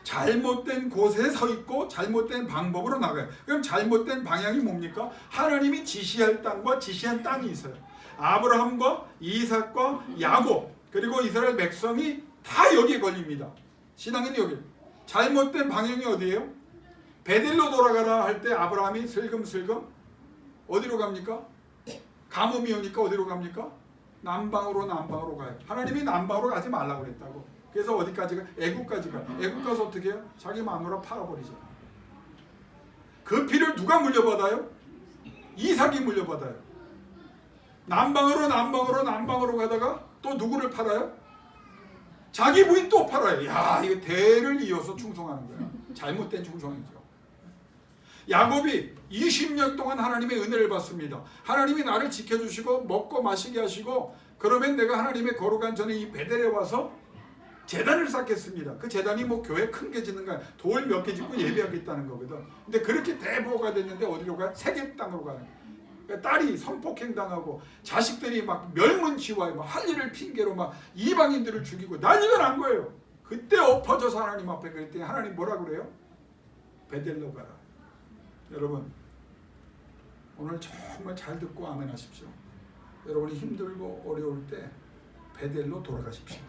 잘못된 곳에 서 있고 잘못된 방법으로 나가요. 그럼 잘못된 방향이 뭡니까? 하나님이 지시할 땅과 지시한 땅이 있어요. 아브라함과 이삭과 야곱, 그리고 이스라엘 백성이 다 여기에 걸립니다. 신앙인 여기. 잘못된 방향이 어디예요? 베델로 돌아가라 할 때 아브라함이 슬금슬금 어디로 갑니까? 가뭄이 오니까 어디로 갑니까? 남방으로 가요. 하나님이 남방으로 가지 말라고 그랬다고. 그래서 어디까지 가? 애국까지 가. 애국 가서 어떻게 해요? 자기 마누라 팔아버리죠. 그 피를 누가 물려받아요? 이삭이 물려받아요. 남방으로 가다가 또 누구를 팔아요? 자기 부인 또 팔아요. 야, 이거 대를 이어서 충성하는 거야. 잘못된 충성이죠. 야곱이 20년 동안 하나님의 은혜를 받습니다. 하나님이 나를 지켜주시고 먹고 마시게 하시고, 그러면 내가 하나님의 거룩한 전에 이 베델에 와서 제단을 쌓겠습니다. 그 제단이 뭐 교회 큰 게 짓는 거야. 돌 몇 개 짓고 예배하겠다는 거거든. 근데 그렇게 대보가 됐는데 어디로 가요? 세겜 땅으로 가요. 딸이 성폭행 당하고 자식들이 막 멸문지화에 막 할 일을 핑계로 막 이방인들을 죽이고 난리가 난 거예요. 그때 엎어져서 하나님 앞에 그랬더니 하나님 뭐라 그래요? 베델로 가라. 여러분 오늘 정말 잘 듣고 아멘 하십시오. 여러분이 힘들고 어려울 때 베델로 돌아가십시오.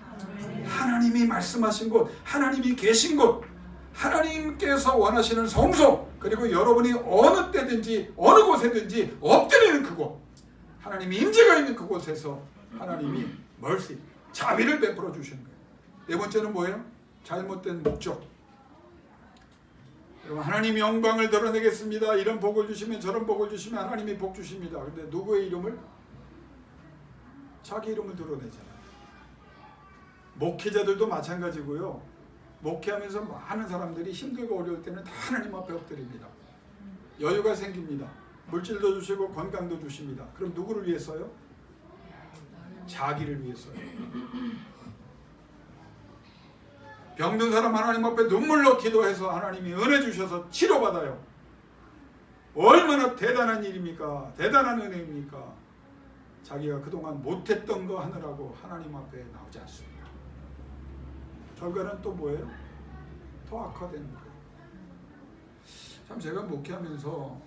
하나님이 말씀하신 곳, 하나님이 계신 곳, 하나님께서 원하시는 성소, 그리고 여러분이 어느 때든지 어느 곳에든지 엎드리는 그곳, 하나님이 임재가 있는 그곳에서 하나님이 멀시, 자비를 베풀어 주시는 거예요. 네 번째는 뭐예요? 잘못된 목적. 여러분 하나님이 영광을 드러내겠습니다. 이런 복을 주시면 저런 복을 주시면 하나님이 복 주십니다. 그런데 누구의 이름을? 자기 이름을 드러내잖아요. 목회자들도 마찬가지고요. 목회하면서 많은 사람들이 힘들고 어려울 때는 다 하나님 앞에 엎드립니다. 여유가 생깁니다. 물질도 주시고 건강도 주십니다. 그럼 누구를 위해서요? 자기를 위해서요. 병든 사람 하나님 앞에 눈물로 기도해서 하나님이 은혜 주셔서 치료받아요. 얼마나 대단한 일입니까? 대단한 은혜입니까? 자기가 그동안 못했던 거 하느라고 하나님 앞에 나오지 않습니다. 결과는 또 뭐예요? 더 악화되는 거예요. 참 제가 목회하면서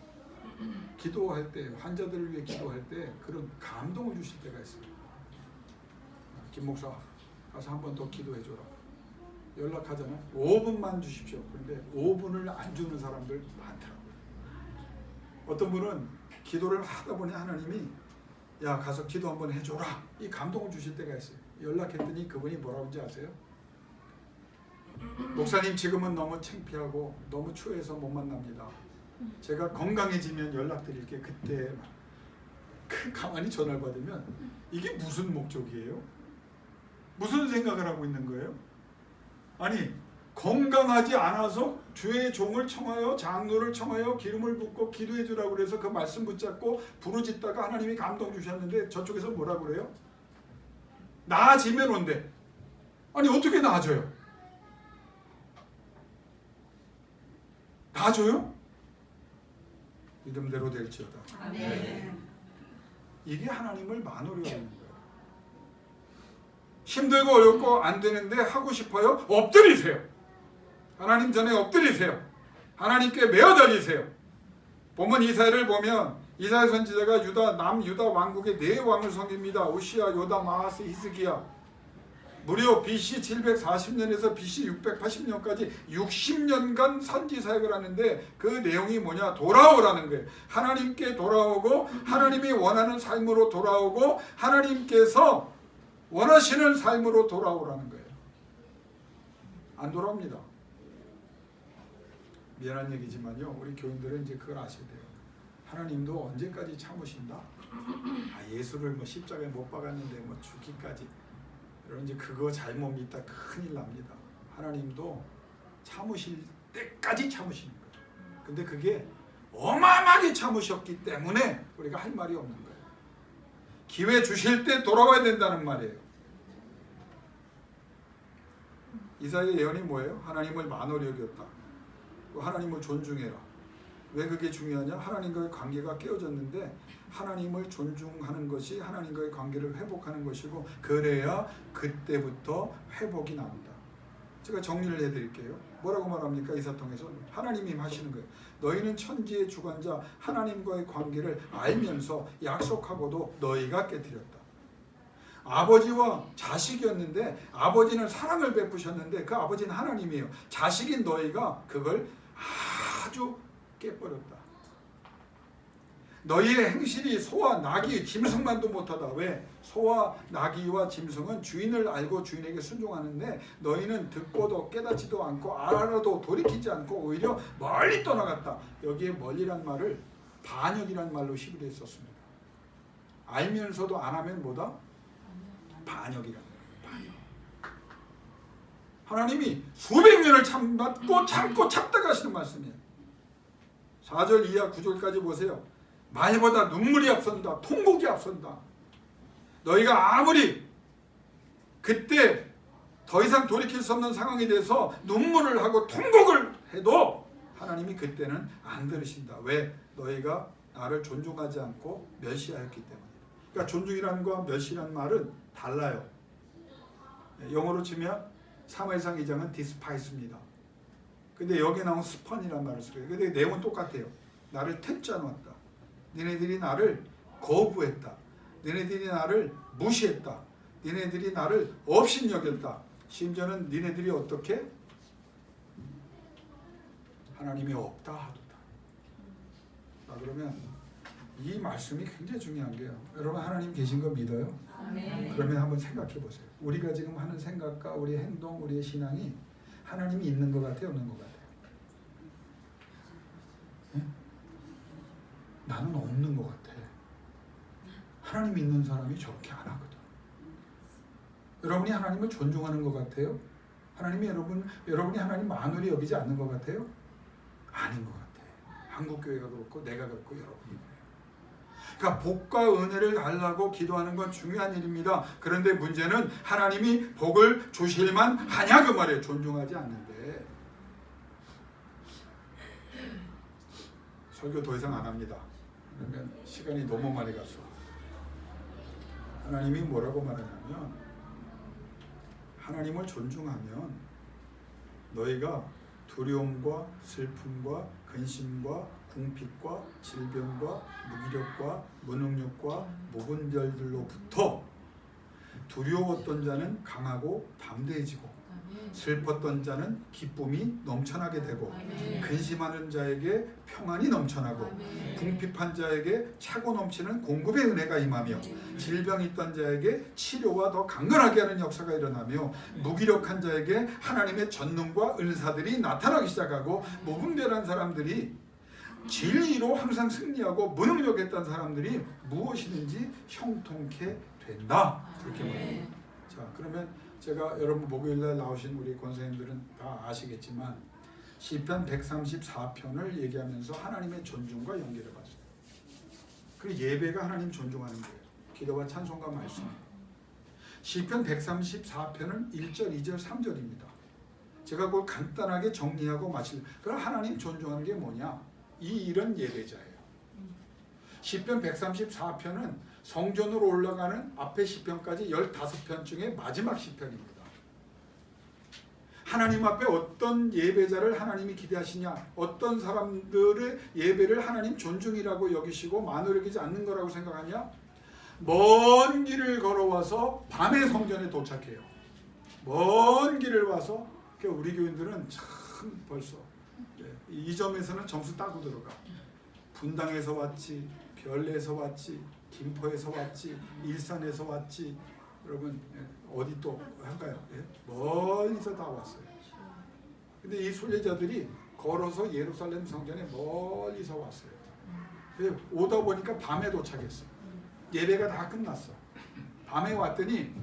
기도할 때, 환자들을 위해 기도할 때 그런 감동을 주실 때가 있어요. 김 목사 가서 한 번 더 기도해줘라. 연락하잖아요. 5분만 주십시오. 그런데 5분을 안 주는 사람들 많더라고요. 어떤 분은 기도를 하다 보니 하나님이 야 가서 기도 한번 해줘라. 이 감동을 주실 때가 있어요. 연락했더니 그분이 뭐라고 하는지 아세요? 목사님 지금은 너무 창피하고 너무 추해서 못 만납니다. 제가 건강해지면 연락드릴게. 그때 가만히 전화를 받으면 이게 무슨 목적이에요? 무슨 생각을 하고 있는 거예요? 아니 건강하지 않아서 주의 종을 청하여 장로를 청하여 기름을 붓고 기도해 주라고 그래서 그 말씀 붙잡고 부르짖다가 하나님이 감동 주셨는데 저쪽에서 뭐라고 그래요? 나아지면 온대. 아니 어떻게 나아져요? 나아져요? 믿음대로 될지어다. 아멘. 이게 하나님을 만으로 하는 거예요. 힘들고 어렵고 안 되는데 하고 싶어요? 엎드리세요. 하나님 전에 엎드리세요. 하나님께 매어달리세요. 본문 이사야를 보면 이사야 선지자가 남유다 왕국의 4왕을 섬깁니다. 우시야, 요담, 아하스, 히스기야. 무려 BC 740년에서 BC 680년까지 60년간 선지 사역을 하는데 그 내용이 뭐냐? 돌아오라는 거예요. 하나님께 돌아오고 하나님이 원하는 삶으로 돌아오고 하나님께서 원하시는 삶으로 돌아오라는 거예요. 안 돌아옵니다. 미안한 얘기지만요. 우리 교인들은 이제 그걸 아셔야 돼요. 하나님도 언제까지 참으신다? 예수를 뭐 십자가에 못 박았는데 뭐 죽기까지. 여러분 이제 그거 잘못 믿다 큰일 납니다. 하나님도 참으실 때까지 참으시는 거예요. 근데 그게 어마어마하게 참으셨기 때문에 우리가 할 말이 없는 거예요. 기회 주실 때 돌아와야 된다는 말이에요. 이사야의 예언이 뭐예요? 하나님을 만홀히 여겼다. 하나님을 존중해라. 왜 그게 중요하냐? 하나님과의 관계가 깨어졌는데 하나님을 존중하는 것이 하나님과의 관계를 회복하는 것이고 그래야 그때부터 회복이 나온다. 제가 정리를 해드릴게요. 뭐라고 말합니까? 이사통에서 하나님이 하시는 거예요. 너희는 천지의 주관자 하나님과의 관계를 알면서 약속하고도 너희가 깨뜨렸다. 아버지와 자식이었는데 아버지는 사랑을 베푸셨는데 그 아버지는 하나님이에요. 자식인 너희가 그걸 아주 깨버렸다. 너희의 행실이 소와 나귀, 짐승만도 못하다. 왜? 소와 나귀와 짐승은 주인을 알고 주인에게 순종하는데 너희는 듣고도 깨닫지도 않고 알아도 돌이키지 않고 오히려 멀리 떠나갔다. 여기에 멀리란 말을 반역이란 말로 히브리에 썼습니다. 알면서도 안 하면 뭐다? 반역이란 말이에요. 반역. 하나님이 수백 년을 참고 참다가 하시는 말씀이에요. 4절 이하 9절까지 보세요. 말보다 눈물이 앞선다. 통곡이 앞선다. 너희가 아무리 그때 더 이상 돌이킬 수 없는 상황이 돼서 눈물을 하고 통곡을 해도 하나님이 그때는 안 들으신다. 왜? 너희가 나를 존중하지 않고 멸시하였기 때문이다. 그러니까 존중이라는 거와 멸시라는 말은 달라요. 영어로 치면 사무엘상 2장은 디스파이스입니다. 근데 여기 나온 스펀이라는 말을 쓰고요. 근데 내용은 똑같아요. 나를 택자 놓았다. 너네들이 나를 거부했다. 너네들이 나를 무시했다. 너네들이 나를 업신여겼다. 심지어는 너네들이 어떻게? 하나님이 없다 하도다. 그러면 이 말씀이 굉장히 중요한 게요. 여러분 하나님 계신 거 믿어요? 아멘. 그러면 한번 생각해 보세요. 우리가 지금 하는 생각과 우리의 행동, 우리의 신앙이 하나님이 있는 것 같아요? 없는 것 같아요? 네? 나는 없는 것 같아. 하나님 있는 사람이 저렇게 안 하거든. 여러분이 하나님을 존중하는 것 같아요? 하나님이 여러분이 하나님 만홀히 여기지 않는 것 같아요? 아닌 것 같아요. 한국교회가 그렇고 내가 그렇고 여러분이 그래요. 그러니까 복과 은혜를 달라고 기도하는 건 중요한 일입니다. 그런데 문제는 하나님이 복을 주실만 하냐 그 말이에요. 존중하지 않는데. 설교 더 이상 안 합니다. 그러면 시간이 너무 많이 갔어. 하나님이 뭐라고 말하냐면 하나님을 존중하면 너희가 두려움과 슬픔과 근심과 궁핍과 질병과 무기력과 무능력과 무분별들로부터 두려웠던 자는 강하고 담대해지고 슬펐던 자는 기쁨이 넘쳐나게 되고 근심하는 자에게 평안이 넘쳐나고 궁핍한 자에게 차고 넘치는 공급의 은혜가 임하며 질병이 있던 자에게 치료와 더 강건하게 하는 역사가 일어나며 무기력한 자에게 하나님의 전능과 은사들이 나타나기 시작하고 무분별한 사람들이 진리로 항상 승리하고 무능력했던 사람들이 무엇이든지 형통케 된다. 그렇게 말해요. 자, 그러면 제가 여러분 목요일날 나오신 우리 권사님들은 다 아시겠지만 시편 134편을 얘기하면서 하나님의 존중과 연결해 봤어요. 그 예배가 하나님 존중하는 거예요. 기도와 찬송과 말씀. 시편 134편은 1절, 2절, 3절입니다. 제가 그걸 간단하게 정리하고 마치려고. 그럼 하나님 존중하는 게 뭐냐? 이 일은 예배자예요. 시편 134편은 성전으로 올라가는 앞에 시편까지 15편 중에 마지막 시편입니다. 하나님 앞에 어떤 예배자를 하나님이 기대하시냐, 어떤 사람들의 예배를 하나님 존중이라고 여기시고 만으로 여기지 않는 거라고 생각하냐? 먼 길을 걸어와서 밤에 성전에 도착해요. 먼 길을 와서 우리 교인들은 참 벌써 이 점에서는 점수 따고 들어가. 분당에서 왔지, 별내에서 왔지, 김포에서 왔지, 일산에서 왔지. 여러분 어디 또 할까요? 멀리서 다 왔어요. 근데 이 순례자들이 걸어서 예루살렘 성전에 멀리서 왔어요. 오다 보니까 밤에 도착했어요. 예배가 다 끝났어. 밤에 왔더니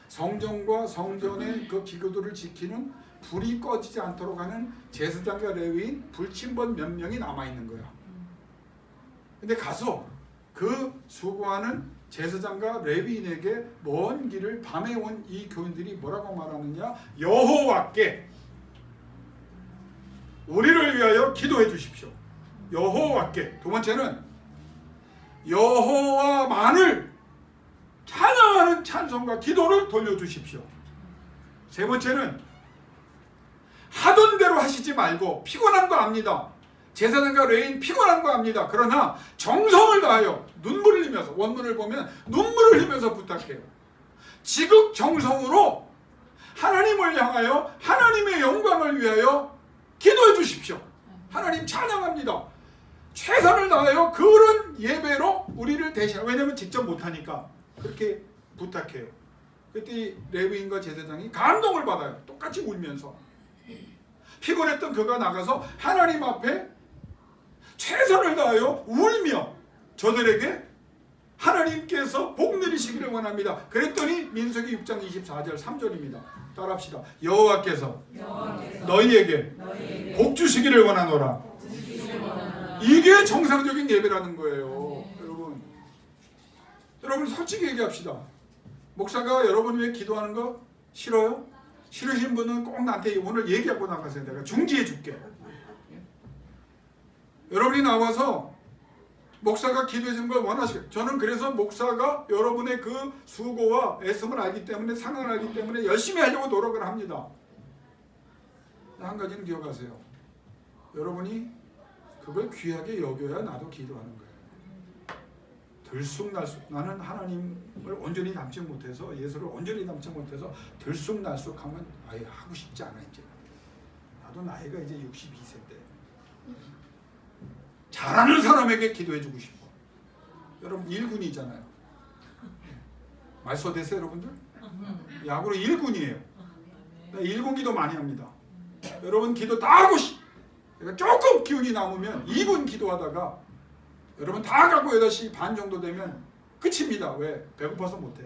성전과 성전의 그 기구들을 지키는 불이 꺼지지 않도록 하는 제사장과 레위인 불침번 몇 명이 남아있는 거야. 근데 가서 그 수고하는 제사장과 레위인에게 먼 길을 밤에 온 이 교인들이 뭐라고 말하느냐? 여호와께 우리를 위하여 기도해 주십시오. 여호와께. 두 번째는 여호와만을 찬양하는 찬송과 기도를 돌려주십시오. 세 번째는 하던 대로 하시지 말고 피곤한 거 압니다. 제사장과 레위인 피곤한 거 압니다. 그러나 정성을 다하여 눈물을 흘리면서, 원문을 보면 눈물을 흘리면서 부탁해요. 지극정성으로 하나님을 향하여 하나님의 영광을 위하여 기도해 주십시오. 하나님 찬양합니다. 최선을 다하여 그런 예배로 우리를 대신하고, 왜냐하면 직접 못하니까 그렇게 부탁해요. 그때 레위인과 제사장이 감동을 받아요. 똑같이 울면서. 피곤했던 그가 나가서 하나님 앞에 최선을 다하여 울며 저들에게 하나님께서 복 내리시기를 원합니다. 그랬더니 민수기 6장 24절 3절입니다. 따라합시다. 여호와께서 너희에게 복 주시기를 원하노라. 이게 정상적인 예배라는 거예요. 여러분 솔직히 얘기합시다. 목사가 여러분 위해 기도하는 거 싫어요? 싫으신 분은 꼭 나한테 오늘 얘기하고 나가세요. 내가 중지해 줄게. 여러분이 나와서 목사가 기도해 주는 걸 원하시고, 저는 그래서 목사가 여러분의 그 수고와 애씀을 알기 때문에, 상황을 알기 때문에 열심히 하려고 노력을 합니다. 한 가지는 기억하세요. 여러분이 그걸 귀하게 여겨야 나도 기도하는 거예요. 들쑥날쑥, 나는 하나님을 온전히 담지 못해서, 예수를 온전히 담지 못해서 들쑥날쑥하면 아예 하고 싶지 않아. 이제 나도 나이가 이제 62세인데 잘하는 사람에게 기도해주고 싶어. 여러분 1군이잖아요. 말소 되세요 여러분들? 야구로 1군이에요. 나 1군 기도 많이 합니다. 여러분 기도 다 하고 조금 기운이 남으면 2군 기도하다가 여러분 다 가고 8시 반 정도 되면 끝입니다. 왜? 배고파서 못해.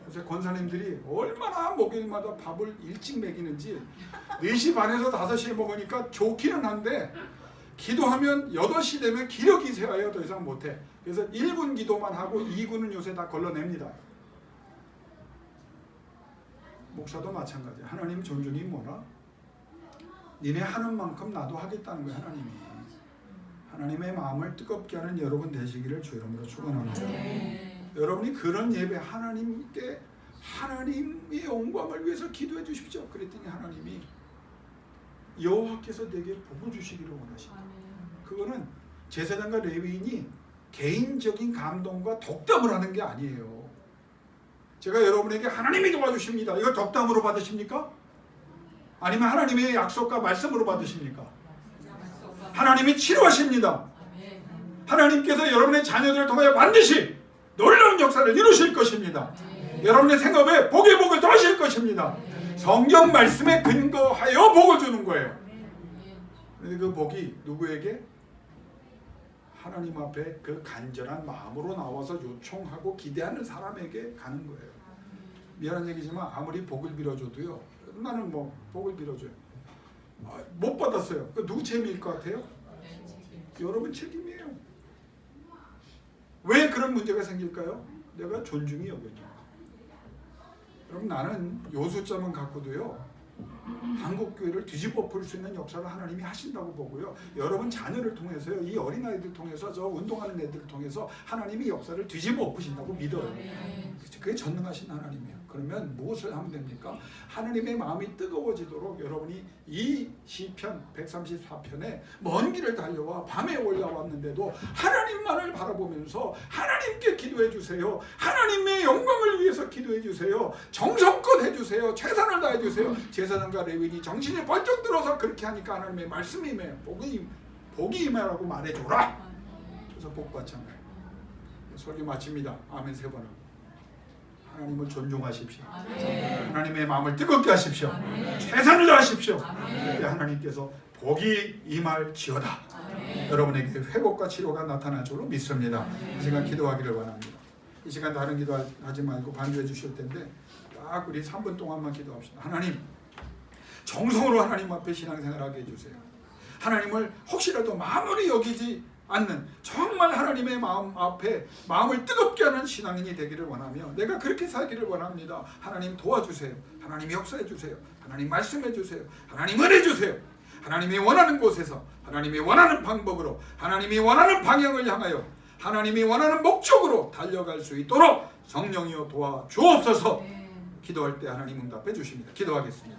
그래서 권사님들이 얼마나 목요일마다 밥을 일찍 먹이는지 4시 반에서 5시에 먹으니까 좋기는 한데 기도하면 8시 되면 기력이 쇠하여 더 이상 못해. 그래서 1군 기도만 하고 2군은 요새 다 걸러냅니다. 목사도 마찬가지야. 하나님 존중이 뭐라? 니네 하는 만큼 나도 하겠다는 거야. 하나님이. 하나님의 마음을 뜨겁게 하는 여러분 되시기를 주 이름으로 축원합니다. 여러분이 그런 예배, 하나님께 하나님의 영광을 위해서 기도해 주십시오. 그랬더니 하나님이 여호와께서 내게 복을 주시기를 원하십니다. 그거는 제사장과 레위인이 개인적인 감동과 덕담을 하는 게 아니에요. 제가 여러분에게 하나님이 도와주십니다. 이거 덕담으로 받으십니까? 아니면 하나님의 약속과 말씀으로 받으십니까? 하나님이 치료하십니다. 하나님께서 여러분의 자녀들을 통해 반드시 놀라운 역사를 이루실 것입니다. 여러분의 생업에 복의 복을 더하실 것입니다. 성경 말씀에 근거하여 복을 주는 거예요. 그런데 그 복이 누구에게? 하나님 앞에 그 간절한 마음으로 나와서 요청하고 기대하는 사람에게 가는 거예요. 미안한 얘기지만 아무리 복을 빌어줘도요, 나는 뭐 복을 빌어줘요, 못 받았어요. 그 누구 책임일 것 같아요? 여러분 책임이에요. 왜 그런 문제가 생길까요? 내가 존중이 여겨져. 여러분 나는 요 숫자만 갖고도요 한국교회를 뒤집어 풀 수 있는 역사를 하나님이 하신다고 보고요. 여러분 자녀를 통해서요, 이 어린아이들 통해서, 저 운동하는 애들을 통해서 하나님이 역사를 뒤집어 엎으신다고 믿어요. 그게 전능하신 하나님이에요. 그러면 무엇을 하면 됩니까? 하나님의 마음이 뜨거워지도록 여러분이 이 시편 134편에 먼 길을 달려와 밤에 올라왔는데도 하나님만을 바라보면서 하나님께 기도해 주세요. 하나님의 영광을 위해서 기도해 주세요. 정성껏 해주세요. 최선을 다해 주세요. 제사장과 레위인이 정신이 번쩍 들어서 그렇게 하니까 하나님의 말씀이 임해요. 복이 임하라고 말해줘라. 그래서 복 받잖아요. 설교 마칩니다. 아멘 3번 하고. 하나님을 존중하십시오. 아멘. 하나님의 마음을 뜨겁게 하십시오. 아멘. 최선을 다하십시오. 그때 하나님께서 복이 임할지어다. 아멘. 여러분에게 회복과 치료가 나타날 줄로 믿습니다. 아멘. 이 시간 기도하기를 원합니다. 이 시간 다른 기도하지 말고 반주해 주실 텐데 딱 우리 3분 동안만 기도합시다. 하나님, 정성으로 하나님 앞에 신앙생활하게 해주세요. 하나님을 혹시라도 마음으로 여기지 않는, 정말 하나님의 마음 앞에 마음을 뜨겁게 하는 신앙인이 되기를 원하며 내가 그렇게 살기를 원합니다. 하나님 도와주세요. 하나님 역사해 주세요. 하나님 말씀해 주세요. 하나님 은혜 주세요. 하나님이 원하는 곳에서, 하나님이 원하는 방법으로, 하나님이 원하는 방향을 향하여, 하나님이 원하는 목적으로 달려갈 수 있도록 성령이여 도와주옵소서. 기도할 때 하나님 응답해 주십니다. 기도하겠습니다.